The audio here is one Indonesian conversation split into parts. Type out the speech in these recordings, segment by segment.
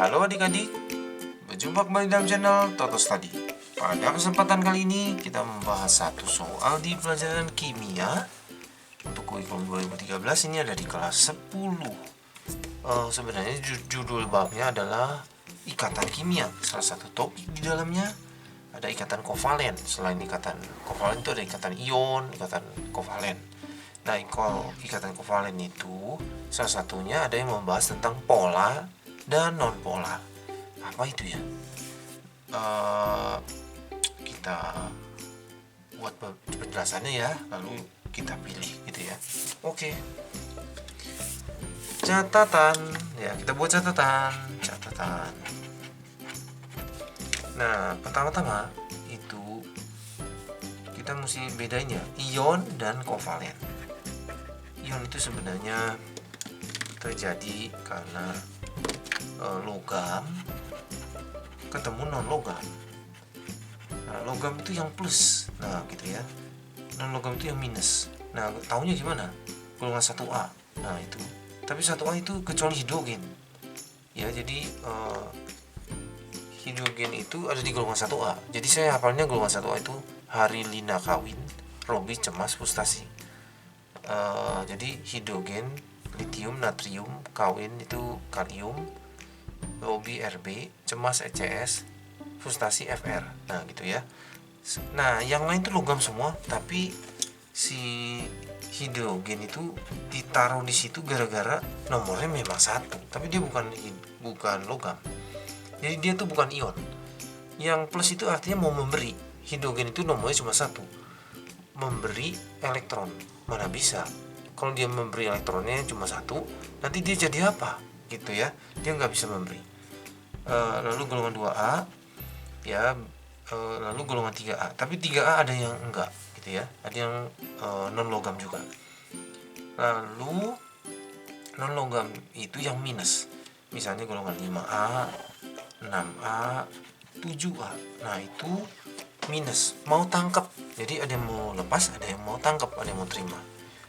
Halo adik-adik, berjumpa kembali dalam channel Toto Study. Pada kesempatan kali ini kita membahas satu soal di pelajaran kimia untuk kurikulum 2013. Ini ada di kelas 10. Sebenarnya judul babnya adalah ikatan kimia. Salah satu topik di dalamnya ada ikatan kovalen. Selain ikatan kovalen itu ada ikatan ion, ikatan kovalen. Nah, ikatan kovalen itu salah satunya ada yang membahas tentang polar dan non polar. Apa itu ya? Kita buat penjelasannya ya, lalu kita pilih gitu ya. Oke. Catatan ya, kita buat catatan. Nah, pertama-tama itu kita mesti bedain ya, ion dan kovalen. Ion itu sebenarnya terjadi karena logam ketemu non logam. Nah, logam itu yang plus, nah gitu ya. Non logam itu yang minus. Nah, taunya gimana? Golongan 1A. Nah itu. Tapi 1A itu kecuali hidrogen. Ya, jadi hidrogen itu ada di golongan 1A. Jadi saya hafalnya golongan 1A itu Harilina kawin, Robi cemas frustasi. Jadi hidrogen, litium, natrium, kawin itu kalium, Robi Rb, cemas ECS, frustasi Fr. Nah gitu ya. Nah yang lain itu logam semua, tapi si hidrogen itu ditaruh di situ gara-gara nomornya memang 1, tapi dia bukan logam. Jadi dia tuh bukan ion. Yang plus itu artinya mau memberi. Hidrogen itu nomornya cuma 1, memberi elektron. Mana bisa kalau dia memberi elektronnya cuma 1, nanti dia jadi apa gitu ya, dia nggak bisa memberi. Lalu golongan 2A ya, lalu golongan 3A. Tapi 3A ada yang enggak gitu ya, ada yang non logam juga. Lalu non logam itu yang minus, misalnya golongan 5A, 6A, 7A. Nah itu minus, mau tangkap. Jadi ada yang mau lepas, ada yang mau tangkap, ada yang mau terima.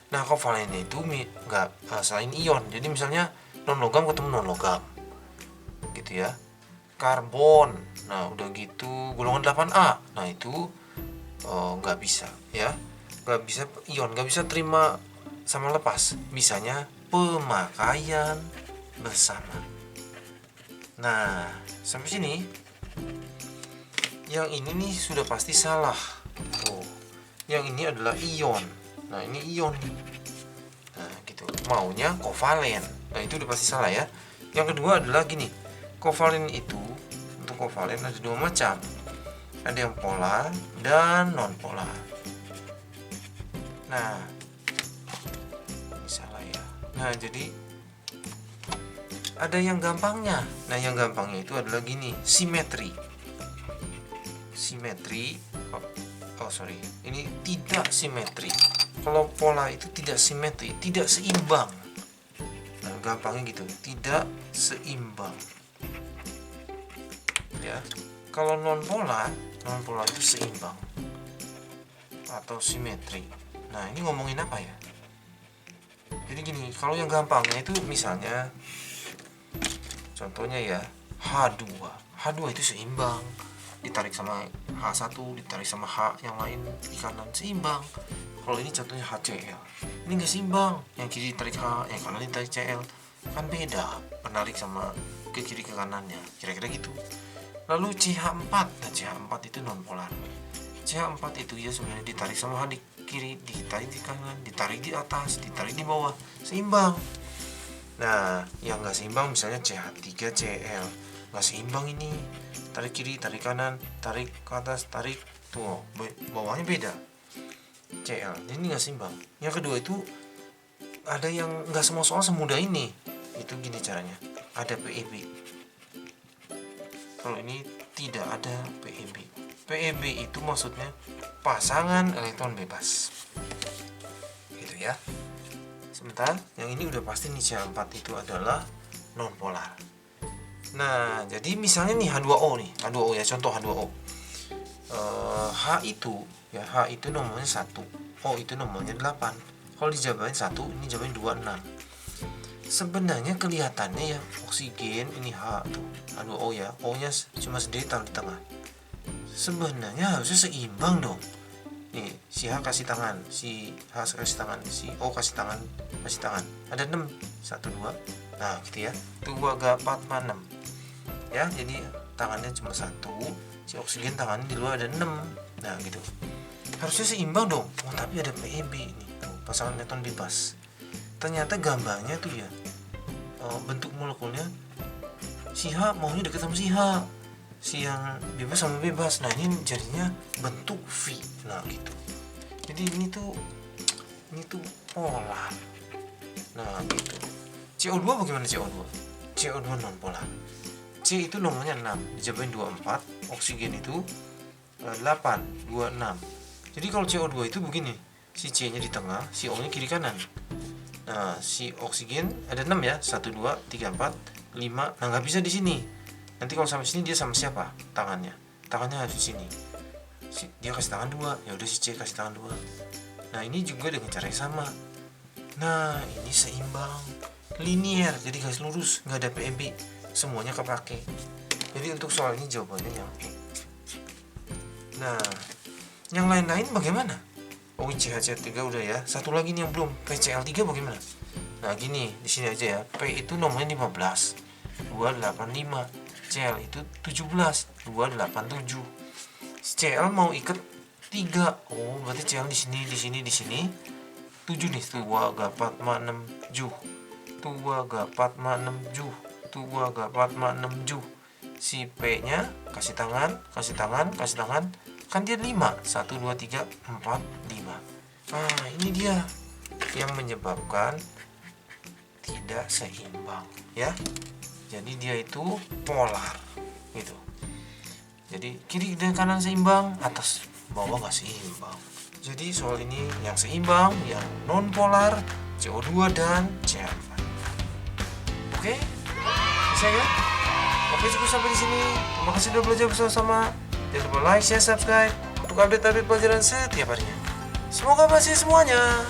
Nah kovalennya itu enggak selain ion. Jadi misalnya non logam ketemu non logam gitu ya. Karbon, nah udah gitu golongan 8A. Nah itu nggak bisa ya, nggak bisa ion, nggak bisa terima sama lepas. Bisanya pemakaian bersama. Nah sampai sini yang ini nih sudah pasti salah. Yang ini adalah ion. Nah ini ion. Nah gitu, maunya kovalen. Nah itu udah pasti salah ya. Yang kedua adalah gini, kovalen itu, untuk kovalen ada 2 macam. Ada yang polar dan non polar. Nah ini salah ya. Nah jadi ada yang gampangnya. Nah yang gampangnya itu adalah gini, simetri. Ini tidak simetri. Kalau pola itu tidak simetri, tidak seimbang. Nah gampangnya gitu, tidak seimbang ya. Kalau non polar itu seimbang atau simetri. Nah ini ngomongin apa ya? Jadi gini, kalau yang gampangnya itu misalnya contohnya ya, H2 itu seimbang, ditarik sama H1, ditarik sama H yang lain di kanan, seimbang. Kalau ini contohnya HCl, ini nggak seimbang, yang kiri ditarik H, yang kanan ditarik Cl, kan beda penarik sama ke kiri ke kanannya, kira-kira gitu. Lalu CH4, nah CH4 itu non polar. CH4 itu ya sebenarnya ditarik sama H di kiri, ditarik di kanan, ditarik di atas, ditarik di bawah, seimbang. Nah yang nggak seimbang misalnya CH3Cl, nggak seimbang ini, tarik kiri, tarik kanan, tarik ke atas, tarik tuh bawahnya beda. Cl ini nggak seimbang. Yang kedua itu ada yang nggak semua soal semudah ini. Itu gini caranya, ada PEB. Kalau ini tidak ada PEB. PEB itu maksudnya pasangan elektron bebas gitu ya. Sebentar, yang ini udah pasti nih, CH4 itu adalah non polar. Nah jadi misalnya nih H2O ya, contoh H2O. H itu nomornya 1, O itu nomornya 8. Kalau dijabarin 1, ini jabarin 2, 6. sebenarnya kelihatannya ya oksigen ini H tuh, O ya, O nya cuma sedikit di tengah. Sebenarnya harusnya seimbang dong. Nih, si H kasih tangan, si H kasih tangan, si O kasih tangan. Ada 6, 1, 2. Nah, gitu ya. 2, 4, 6. Ya, jadi tangannya cuma 1, si oksigen tangannya di luar ada 6. Nah, gitu. Harusnya seimbang dong. Oh, tapi ada PEB nih. Tuh, pasangan neutron bebas. Ternyata gambarnya tuh ya, bentuk molekulnya si H maunya deket sama si H, si yang bebas sama bebas. Nah, ini jadinya bentuk V. Nah, gitu. Jadi ini tuh polar. Nah, gitu. CO2 bagaimana CO2? CO2 non polar. C itu nomornya 6, dijabarin 24, oksigen itu 8, 26. Jadi kalau CO2 itu begini, si C-nya di tengah, si O-nya kiri kanan. Nah, si oksigen ada 6 ya, 1, 2, 3, 4, 5. Nah, nggak bisa di sini. Nanti kalau sampai sini dia sama siapa? Tangannya harus di sini. Dia kasih tangan 2, ya udah si C kasih tangan 2. Nah, ini juga dengan cara yang sama. Nah, ini seimbang, linier, jadi garis lurus, nggak ada PEB, semuanya kepake. Jadi untuk soal ini jawabannya yang E. Nah, yang lain-lain bagaimana? Oh, CH3 udah ya. Satu lagi nih yang belum, PCl3 bagaimana? Nah, gini, di sini aja ya. P itu nomornya 15, 285. Cl itu 17, 287. Cl mau ikat 3. Oh, berarti Cl di sini 7 nih. 2 gapat 6 juh. 2 gapat 6 juh. 2 gapat 6 juh. Si P-nya kasih tangan. Kan dia 5. 1, 2, 3, 4, 5. Nah, ini dia yang menyebabkan tidak seimbang ya. Jadi dia itu polar gitu. Jadi kiri dan kanan seimbang, atas bawah nggak seimbang. Jadi soal ini yang seimbang, yang non polar, CO2 dan CH4. Oke? Bisa ya? Oke, cukup sampai di sini. Terima kasih sudah belajar bersama-sama. Jangan lupa like, share, subscribe untuk update-update pelajaran setiap harinya. Semoga berhasil semuanya.